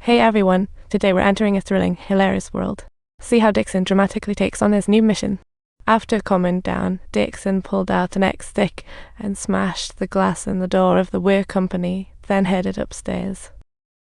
Hey everyone, today we're entering a thrilling, hilarious world. See how Dixon dramatically takes on his new mission. After calming down, Dixon pulled out an X-stick and smashed the glass in the door of the Weir company, then headed upstairs.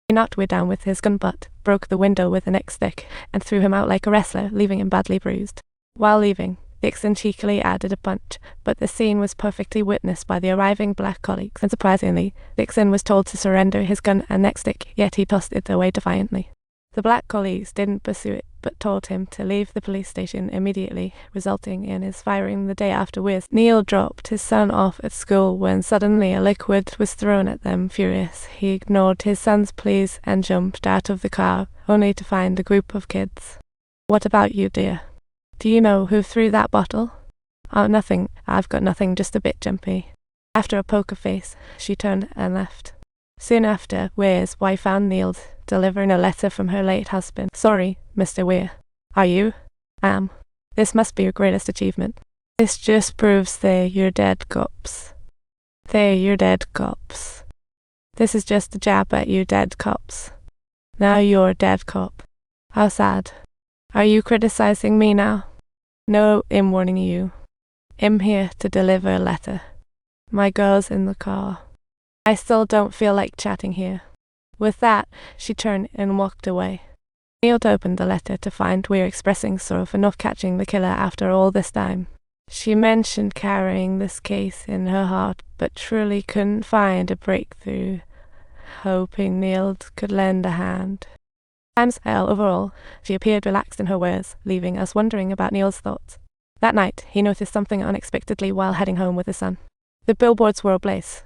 He knocked Weir down with his gun butt, broke the window with an X-stick, and threw him out like a wrestler, leaving him badly bruised. While leaving, Dixon cheekily added a punch, but the scene was perfectly witnessed by the arriving black colleagues, and surprisingly, Dixon was told to surrender his gun and neck-stick, yet he tossed it away defiantly. The black colleagues didn't pursue it, but told him to leave the police station immediately, resulting in his firing the day afterwards. Neil dropped his son off at school when suddenly a liquid was thrown at them. Furious, he ignored his son's pleas and jumped out of the car, only to find a group of kids. "What about you, dear? Do you know who threw that bottle?" "Oh, nothing. I've got nothing, just a bit jumpy." After a poker face, she turned and left. Soon after, Weir's wife found Neil delivering a letter from her late husband. "Sorry, Mr. Weir." "Are you?" "Am. This must be your greatest achievement. This just proves they're your dead cops. They're your dead cops. This is just a jab at you dead cops. Now you're dead cop. How sad. Are you criticizing me now?" "No, I'm warning you. I'm here to deliver a letter. My girl's in the car. I still don't feel like chatting here." With that, she turned and walked away. Neil opened the letter to find Weir expressing sorrow for not catching the killer after all this time. She mentioned carrying this case in her heart, but truly couldn't find a breakthrough, hoping Neil could lend a hand. Overall, she appeared relaxed in her words, leaving us wondering about Neil's thoughts. That night, he noticed something unexpectedly while heading home with his son. The billboards were ablaze.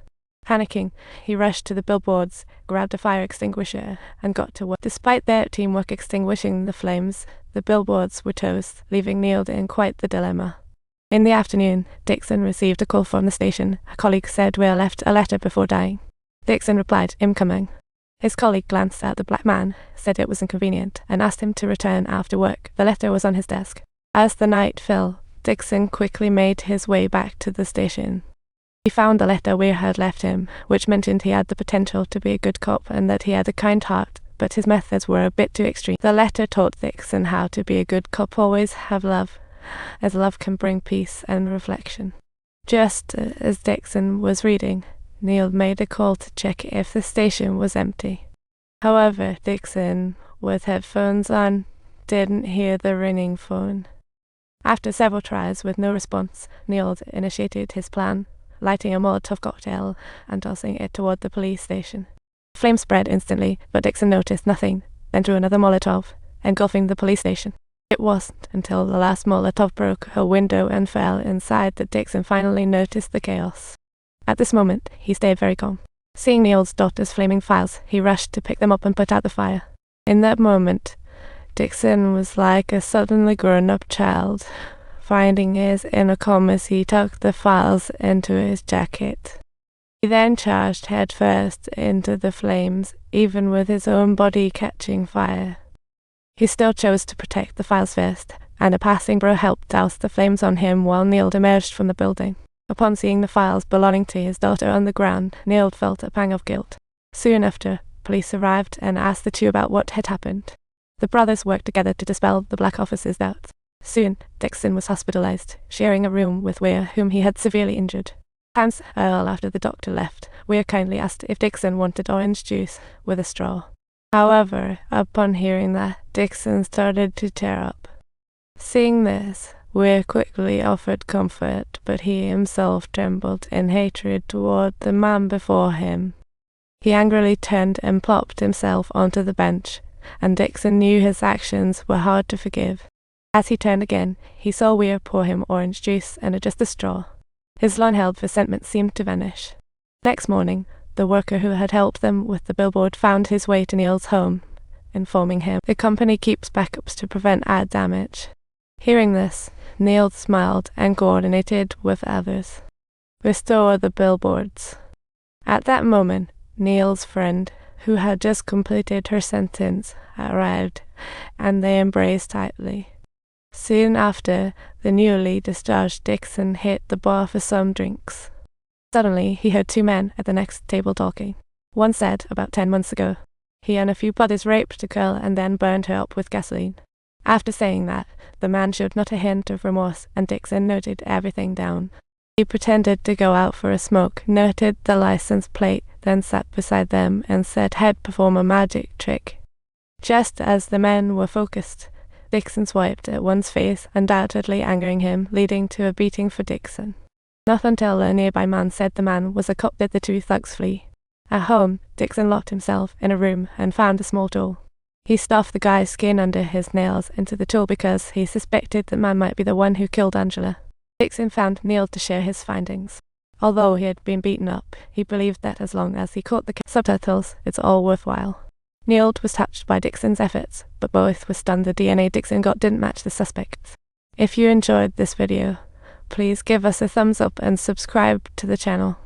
Panicking, he rushed to the billboards, grabbed a fire extinguisher, and got to work. Despite their teamwork extinguishing the flames, the billboards were toast, leaving Neil in quite the dilemma. In the afternoon, Dixon received a call from the station. A colleague said Weir left a letter before dying. Dixon replied, "I'm coming." His colleague glanced at the black man, said it was inconvenient, and asked him to return after work. The letter was on his desk. As the night fell, Dixon quickly made his way back to the station. He found the letter Weir had left him, which mentioned he had the potential to be a good cop and that he had a kind heart, but his methods were a bit too extreme. The letter taught Dixon how to be a good cop, always have love, as love can bring peace and reflection. Just as Dixon was reading, Neil made a call to check if the station was empty. However, Dixon, with headphones on, didn't hear the ringing phone. After several tries with no response, Neil initiated his plan, lighting a Molotov cocktail and tossing it toward the police station. The flame spread instantly, but Dixon noticed nothing, then threw another Molotov, engulfing the police station. It wasn't until the last Molotov broke a window and fell inside that Dixon finally noticed the chaos. At this moment, he stayed very calm. Seeing Neil's daughter's flaming files, he rushed to pick them up and put out the fire. In that moment, Dixon was like a suddenly grown-up child, finding his inner calm as he tucked the files into his jacket. He then charged headfirst into the flames, even with his own body catching fire. He still chose to protect the files first, and a passing bro helped douse the flames on him while Neil emerged from the building. Upon seeing the files belonging to his daughter on the ground, Neil felt a pang of guilt. Soon after, police arrived and asked the two about what had happened. The brothers worked together to dispel the black officer's doubts. Soon, Dixon was hospitalized, sharing a room with Weir, whom he had severely injured. After the doctor left, Weir kindly asked if Dixon wanted orange juice with a straw. However, upon hearing that, Dixon started to tear up. Seeing this, Weir quickly offered comfort, but he himself trembled in hatred toward the man before him. He angrily turned and plopped himself onto the bench, and Dixon knew his actions were hard to forgive. As he turned again, he saw Weir pour him orange juice and adjust the straw. His long-held resentment seemed to vanish. Next morning, the worker who had helped them with the billboard found his way to Neil's home, informing him the company keeps backups to prevent ad damage. Hearing this, Neil smiled and coordinated with others. Restore the billboards. At that moment, Neil's friend, who had just completed her sentence, arrived, and they embraced tightly. Soon after, the newly discharged Dixon hit the bar for some drinks. Suddenly, he heard two men at the next table talking. One said, about 10 months ago, He and a few brothers raped the girl and then burned her up with gasoline. After saying that, the man showed not a hint of remorse, and Dixon noted everything down. He pretended to go out for a smoke, noted the license plate, then sat beside them and said he'd perform a magic trick. Just as the men were focused, Dixon swiped at one's face, undoubtedly angering him, leading to a beating for Dixon. Not until a nearby man said the man was a cop did the two thugs flee. At home, Dixon locked himself in a room and found a small tool. He stuffed the guy's skin under his nails into the tool because he suspected the man might be the one who killed Angela. Dixon found Neil to share his findings. Although he had been beaten up, he believed that as long as he caught the subtitles, it's all worthwhile. Neil was touched by Dixon's efforts, but both were stunned the DNA Dixon got didn't match the suspects. If you enjoyed this video, please give us a thumbs up and subscribe to the channel.